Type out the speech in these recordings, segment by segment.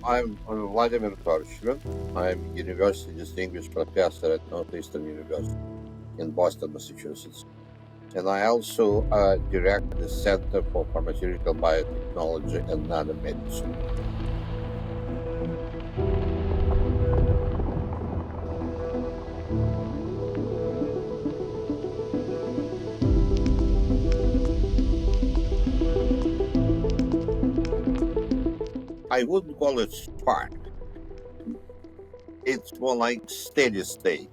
I'm Vladimir Torchilin. I'm University Distinguished Professor at Northeastern University in Boston, Massachusetts. And I also direct the Center for Pharmaceutical Biotechnology and Nanomedicine. I wouldn't call it spark. It's more like steady state.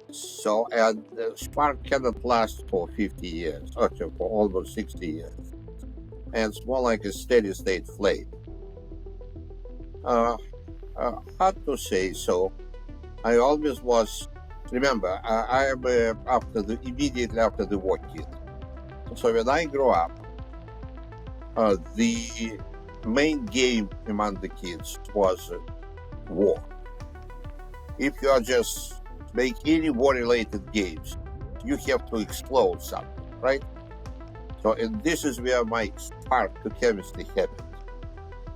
So, and the spark cannot last for 50 years, actually for almost 60 years. And it's more like a steady state flame. Hard to say so. I always was, remember, I am immediately after the war kid. So when I grew up, the main game among the kids was war. If you are just make any war-related games, you have to explode something, right? So, and this is where my spark to chemistry happened.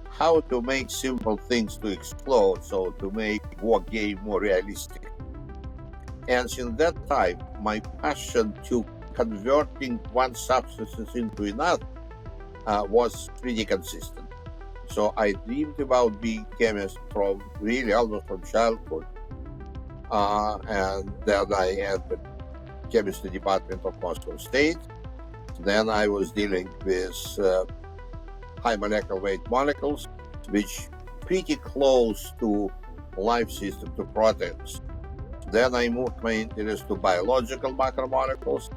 How to make simple things to explode, so to make war game more realistic. And in that time, my passion to converting one substance into another was pretty consistent. So I dreamed about being a chemist from really almost from childhood. And then I entered chemistry department of Moscow State. Then I was dealing with high molecular weight molecules, which pretty close to life system, to proteins. Then I moved my interest to biological macromolecules.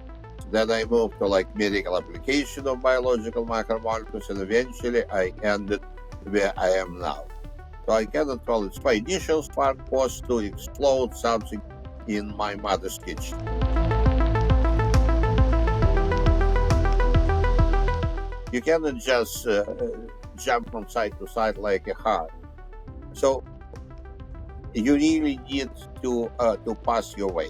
Then I moved to like medical application of biological macromolecules, and eventually I ended where I am now. So I cannot call it. My initial spark was to explode something in my mother's kitchen. You cannot just jump from side to side like a hart. So you really need to pass your way.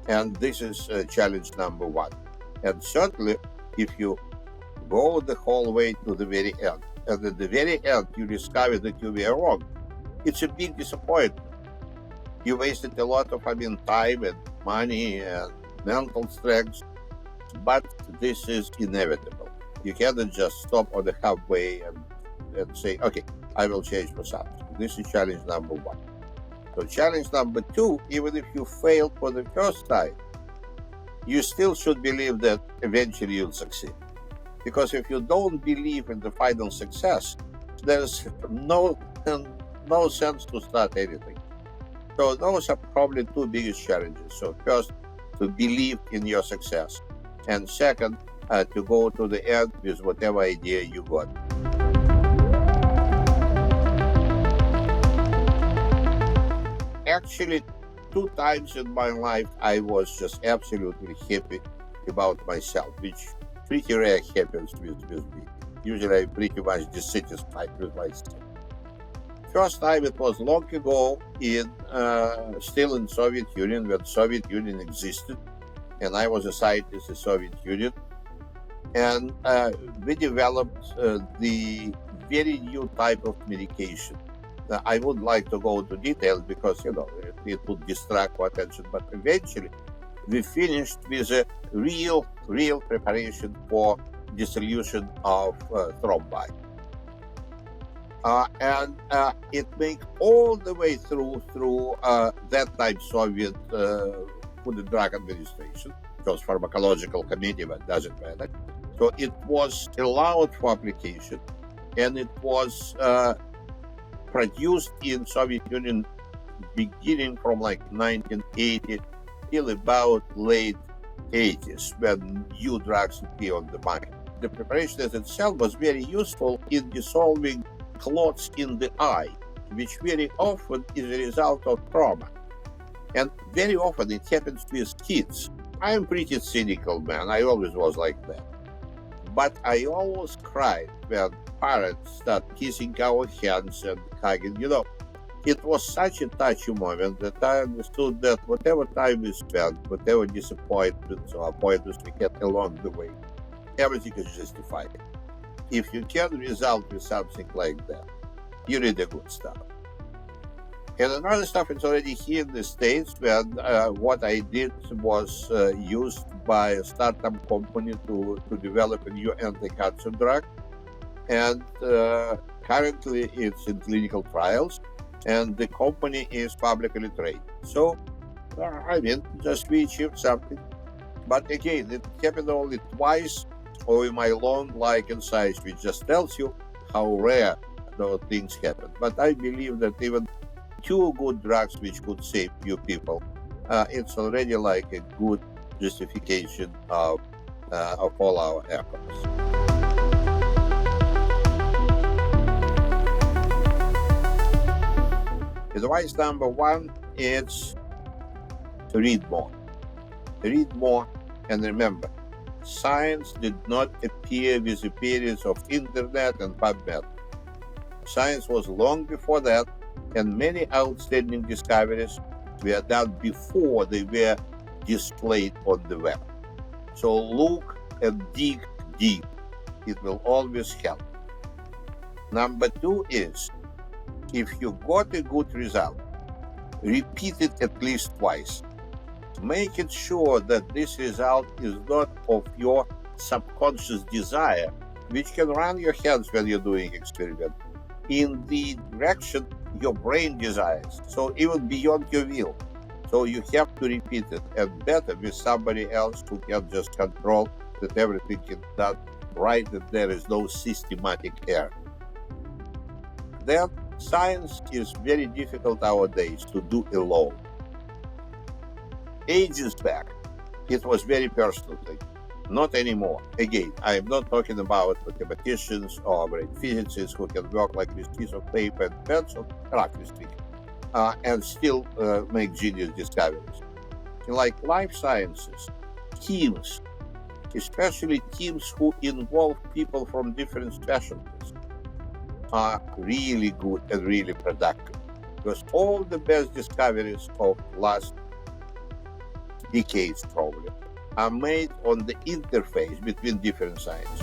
And this is challenge number one. And certainly, if you go the whole way to the very end, and at the very end you discover that you were wrong, it's a big disappointment. You wasted a lot of time and money and mental strength, but this is inevitable. You cannot just stop on the halfway and say, okay, I will change for something. This is challenge number one. So challenge number two, even if you failed for the first time, you still should believe that eventually you'll succeed. Because if you don't believe in the final success, there's no sense to start anything. So those are probably two biggest challenges. So first, to believe in your success. And second, to go to the end with whatever idea you got. Actually, 2 times in my life, I was just absolutely happy about myself, which pretty rare happens with me. Usually I'm pretty much dissatisfied with myself. First time it was long ago still in Soviet Union, when Soviet Union existed, and I was a scientist in the Soviet Union. And we developed the very new type of medication. I would like to go into details because, it would distract our attention, but eventually we finished with a real preparation for dissolution of thrombi. And it made all the way through that time Soviet Food and Drug Administration. It was pharmacological committee, but doesn't matter. So it was allowed for application, and it was produced in Soviet Union beginning from like 1980 till about late 80s, when new drugs appeared on the market. The preparation as itself was very useful in dissolving clots in the eye, which very often is a result of trauma. And very often it happens with kids. I am pretty cynical, man. I always was like that. But I always cried when parents start kissing our hands and hugging. It was such a touchy moment that I understood that whatever time we spent, whatever disappointments or appointments we had along the way, everything is justified. If you can result with something like that, you read the good stuff. And another stuff is already here in the States, where what I did was used by a startup company to develop a new anti-cancer drug. And currently it's in clinical trials, and the company is publicly traded. So, just we achieved something. But again, it happened only twice over my long life in science, which just tells you how rare those things happen. But I believe that even two good drugs which could save few people, it's already like a good justification of all our efforts. Advice number one is to read more. Read more, and remember, science did not appear with the periods of internet and PubMed. Science was long before that, and many outstanding discoveries were done before they were displayed on the web. So look and dig deep. It will always help. Number two is, if you got a good result, repeat it at least twice. Make it sure that this result is not of your subconscious desire, which can run your hands when you're doing experiment, in the direction your brain desires, so even beyond your will. So you have to repeat it, and better with somebody else who can just control that everything is done right, that there is no systematic error. Then science is very difficult nowadays to do alone. Ages back, it was very personal thing. Not anymore. Again, I am not talking about mathematicians or great physicists who can work like this piece of paper and pencil, roughly speaking, and still make genius discoveries. Like life sciences, teams, especially teams who involve people from different specialties, are really good and really productive, because all the best discoveries of last decades probably are made on the interface between different sciences.